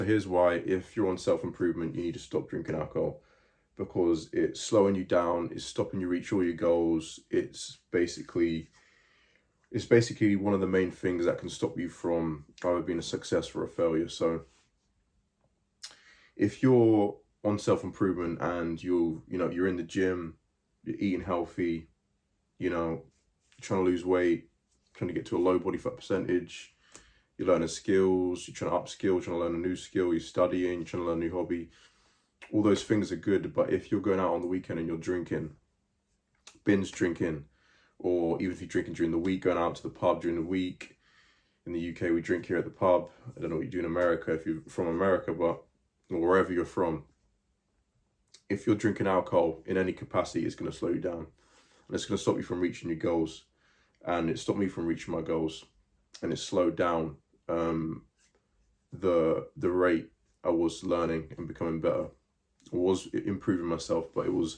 Here's why: if you're on self-improvement, you need to stop drinking alcohol, because it's slowing you down, it's stopping you reach all your goals. It's basically one of the main things that can stop you from either being a success or a failure. So if you're on self-improvement and you're in the gym, you're eating healthy, trying to lose weight, trying to get to a low body fat percentage, you're learning skills, you're trying to upskill, trying to learn a new skill, you're studying, you're trying to learn a new hobby, all those things are good. But if you're going out on the weekend and you're drinking, binge drinking, or even if you're drinking during the week, going out to the pub during the week. In the UK, we drink here at the pub. I don't know what you do in America if you're from America, but or wherever you're from, if you're drinking alcohol in any capacity, it's going to slow you down, and it's going to stop you from reaching your goals. And it stopped me from reaching my goals, and it slowed down the rate I was learning and becoming better. I was improving myself, but it was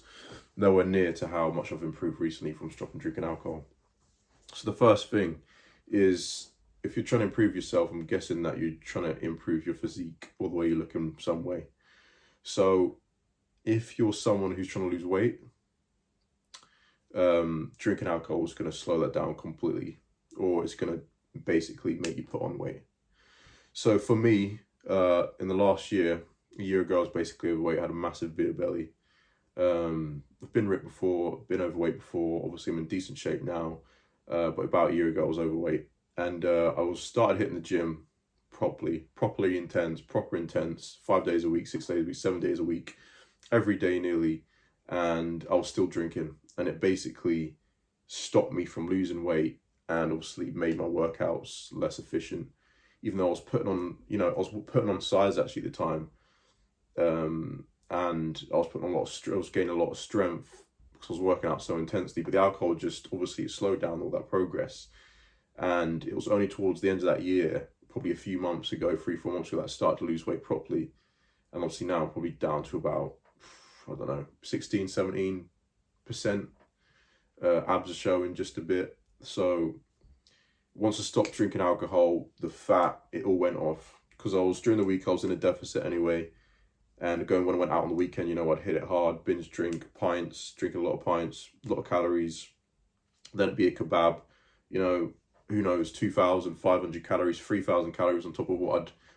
nowhere near to how much I've improved recently from stopping drinking alcohol. So the first thing is, if you're trying to improve yourself, I'm guessing that you're trying to improve your physique or the way you look in some way. So if you're someone who's trying to lose weight, drinking alcohol is going to slow that down completely, or it's going to basically make you put on weight. So for me, in the last year, a year ago, I was basically overweight. I had a massive beer belly. I've been ripped before, been overweight before. Obviously, I'm in decent shape now, but about a year ago, I was overweight, and I started hitting the gym properly intense, proper intense, 5 days a week, 6 days a week, 7 days a week, every day nearly, and I was still drinking, and it basically stopped me from losing weight, and obviously made my workouts less efficient. Even though I was putting on, I was putting on size actually at the time, and I was putting on I was gaining a lot of strength because I was working out so intensely. But the alcohol just obviously slowed down all that progress, and it was only towards the end of that year, probably a few months ago, 3-4 months ago, that I started to lose weight properly. And obviously now I'm probably down to about, I don't know, 16-17%. Abs are showing just a bit. So once I stopped drinking alcohol, the fat, it all went off, because during the week I was in a deficit anyway. And when I went out on the weekend, I'd hit it hard, binge drink pints, drink a lot of pints, a lot of calories. Then it'd be a kebab, who knows, 2,500 calories, 3,000 calories on top of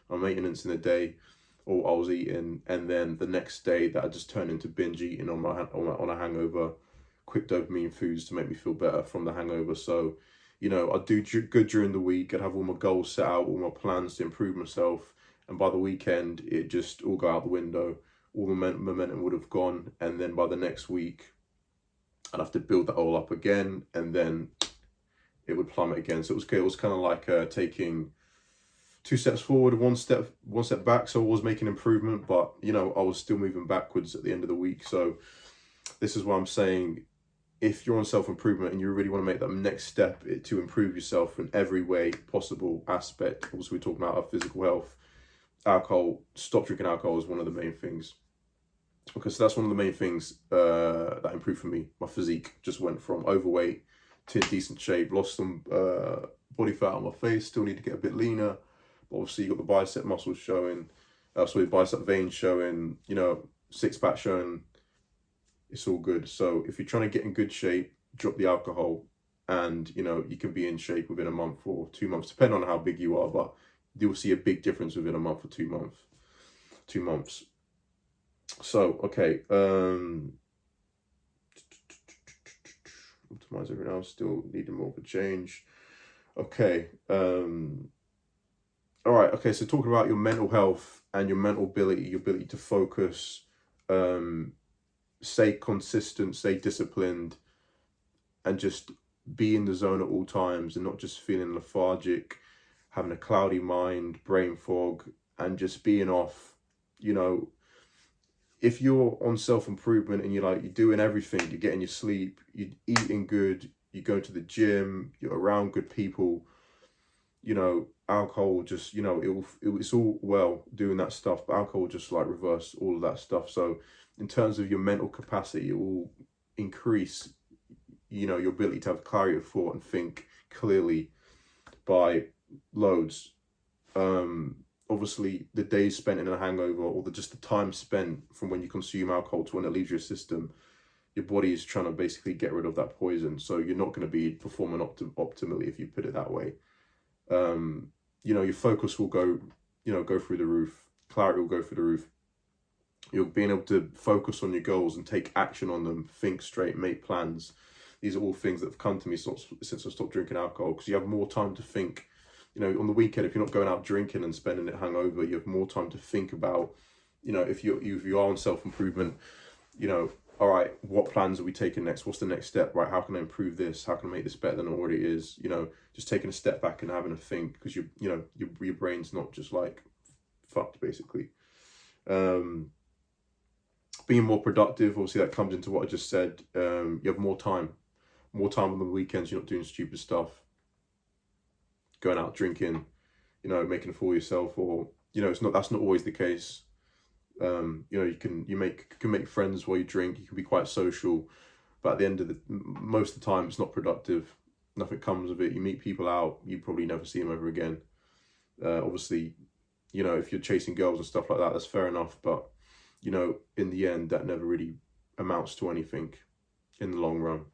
my maintenance in a day, or what I was eating. And then the next day, that had just turned into binge eating on a hangover, quick dopamine foods to make me feel better from the hangover. So, I'd do good during the week. I'd have all my goals set out, all my plans to improve myself. And by the weekend, it just all go out the window. All the momentum would have gone. And then by the next week, I'd have to build that all up again. And then it would plummet again. So it was kind of like taking 2 steps forward, one step back. So I was making improvement, but I was still moving backwards at the end of the week. So this is why I'm saying, if you're on self-improvement and you really want to make that next step to improve yourself in every way possible aspect, also we're talking about our physical health, stop drinking alcohol is one of the main things. Okay, so that's one of the main things that improved for me. My physique just went from overweight to decent shape, lost some body fat on my face, still need to get a bit leaner. But obviously you got the bicep muscles showing, bicep veins showing, six pack showing. It's all good. So if you're trying to get in good shape, drop the alcohol, and you can be in shape within a month or 2 months, depending on how big you are, but you'll see a big difference within a month or 2 months. 2 months. So okay, optimize everything else, still needing more of a change. Okay, all right, okay, so talking about your mental health and your mental ability, your ability to focus, stay consistent, stay disciplined, and just be in the zone at all times, and not just feeling lethargic, having a cloudy mind, brain fog, and just being off. If you're on self-improvement and you're doing everything, you're getting your sleep, you're eating good, you go to the gym, you're around good people, alcohol just, it's all well doing that stuff, but alcohol will just reverse all of that stuff. So in terms of your mental capacity, it will increase, your ability to have clarity of thought and think clearly by loads. obviously the days spent in a hangover, or just the time spent from when you consume alcohol to when it leaves your system, your body is trying to basically get rid of that poison. So you're not going to be performing optimally, if you put it that way. You know, your focus will go, you know, go through the roof. Clarity will go through the roof. You're being able to focus on your goals and take action on them, think straight, make plans. These are all things that have come to me since I stopped drinking alcohol, because you have more time to think. You know, on the weekend, if you're not going out drinking and spending it hungover, you have more time to think about, you know, if you are on self-improvement, you know, all right, what plans are we taking next? What's the next step, right? How can I improve this? How can I make this better than it already is? You know, just taking a step back and having a think, because you know, your brain's not just like fucked, basically. Being more productive, obviously that comes into what I just said. You have more time on the weekends. You're not doing stupid stuff, going out drinking, you know, making a fool of yourself, or, you know, that's not always the case. You know, you can make friends while you drink. You can be quite social, but at the end of most of the time, it's not productive. Nothing comes of it. You meet people out, you probably never see them ever again. Obviously, you know, if you're chasing girls and stuff like that, that's fair enough, but, you know, in the end, that never really amounts to anything in the long run.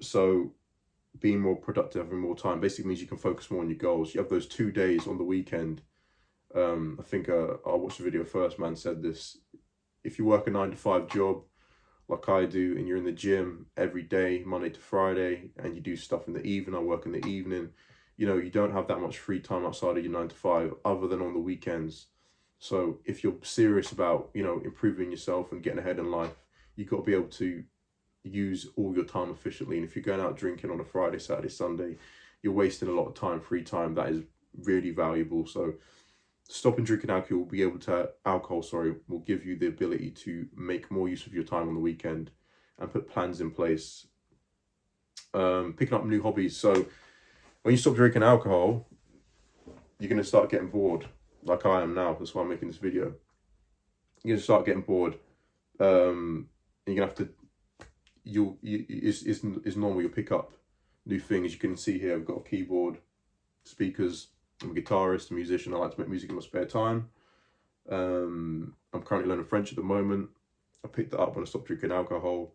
So being more productive, having more time, basically means you can focus more on your goals. You have those 2 days on the weekend. I think I watched the video first, man said this. If you work a 9-to-5 job like I do, and you're in the gym every day, Monday to Friday, and you do stuff in the evening, I work in the evening, you know, you don't have that much free time outside of your 9-to-5 other than on the weekends. So if you're serious about, you know, improving yourself and getting ahead in life, you've got to be able to use all your time efficiently. And if you're going out drinking on a Friday, Saturday, Sunday, you're wasting a lot of time, free time that is really valuable. So stopping drinking alcohol will give you the ability to make more use of your time on the weekend and put plans in place. Picking up new hobbies. So when you stop drinking alcohol, you're going to start getting bored, like I am now. That's why I'm making this video. You're going to start getting bored. And you're going to have to, it's normal, you'll pick up new things. You can see here, I've got a keyboard, speakers. I'm a guitarist, a musician. I like to make music in my spare time. I'm currently learning French at the moment. I picked that up when I stopped drinking alcohol.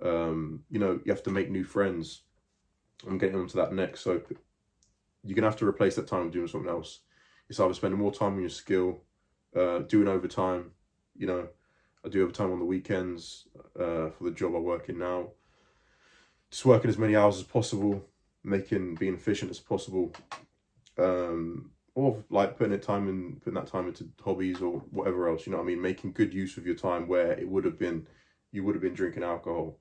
You know, you have to make new friends. I'm getting onto that next. So you're going to have to replace that time with doing something else. It's either spending more time on your skill, doing overtime. You know, I do overtime on the weekends for the job I work in now. Just working as many hours as possible, being efficient as possible. Or like putting that time into hobbies or whatever else, you know what I mean? Making good use of your time where you would have been drinking alcohol.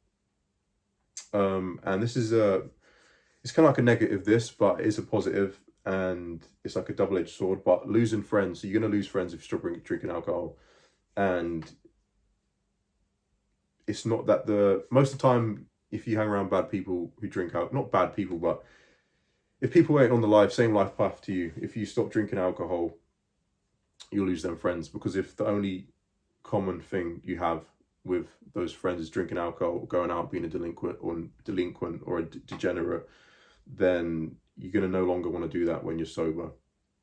And this is it's kind of like a negative, but it is a positive, and it's like a double-edged sword. But losing friends, so you're going to lose friends if you stop drinking alcohol. And it's not that most of the time, if you hang around bad people who drink alcohol, not bad people, but if people ain't on the same life path to you, if you stop drinking alcohol, you'll lose them friends. Because if the only common thing you have with those friends is drinking alcohol, going out, being a delinquent or a degenerate, then you're going to no longer want to do that when you're sober.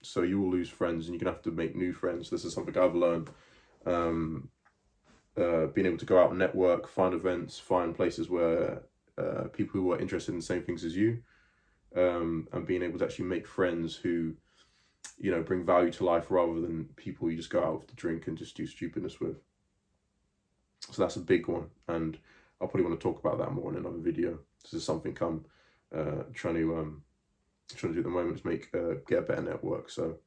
So you will lose friends, and you're going to have to make new friends. This is something I've learned. Being able to go out and network, find events, find places where people who are interested in the same things as you, and being able to actually make friends who, you know, bring value to life rather than people you just go out to drink and just do stupidness with. So that's a big one, and I'll probably want to talk about that more in another video. This is something I'm trying to do at the moment, is get a better network. So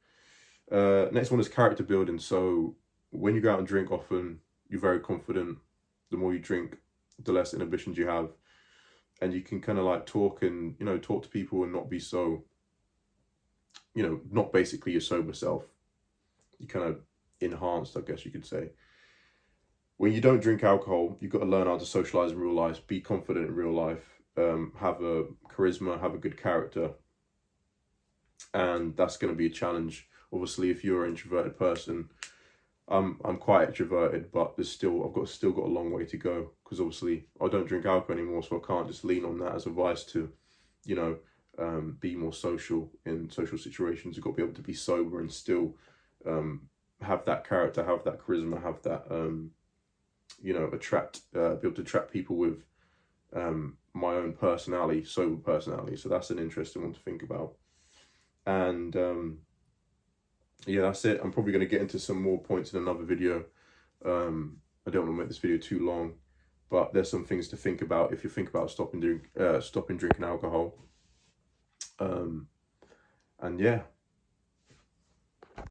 next one is character building. So when you go out and drink, often you're very confident. The more you drink, the less inhibitions you have, and you can kind of like talk to people and not be so, you know, not basically your sober self. You kind of enhanced, I guess you could say. When you don't drink alcohol, you've got to learn how to socialize in real life, be confident in real life, have a charisma, have a good character. And that's going to be a challenge. Obviously, if you're an introverted person, I'm quite extroverted, but I've still got a long way to go, because obviously I don't drink alcohol anymore, so I can't just lean on that as advice to, you know, be more social in social situations. You've got to be able to be sober and still have that character, have that charisma, have that you know, be able to attract people with my own personality, sober personality. So that's an interesting one to think about. And yeah, that's it. I'm probably going to get into some more points in another video. I don't want to make this video too long, but there's some things to think about if you think about stopping drinking alcohol. And yeah,